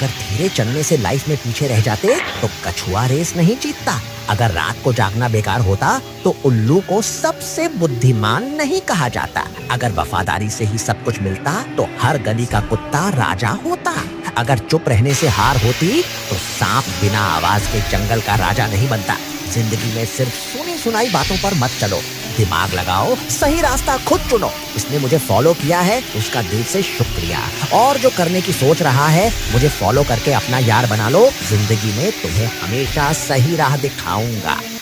अगर धीरे चलने से लाइफ में पीछे रह जाते तो कछुआ रेस नहीं जीतता। अगर रात को जागना बेकार होता तो उल्लू को सबसे बुद्धिमान नहीं कहा जाता। अगर वफादारी से ही सब कुछ मिलता तो हर गली का कुत्ता राजा होता। अगर चुप रहने से हार होती तो सांप बिना आवाज के जंगल का राजा नहीं बनता। जिंदगी में सिर्फ सुनी सुनाई बातों पर मत चलो, दिमाग लगाओ, सही रास्ता खुद चुनो। इसने मुझे फॉलो किया है, उसका दिल से शुक्रिया। और जो करने की सोच रहा है, मुझे फॉलो करके अपना यार बना लो। जिंदगी में तुम्हें हमेशा सही राह दिखाऊंगा।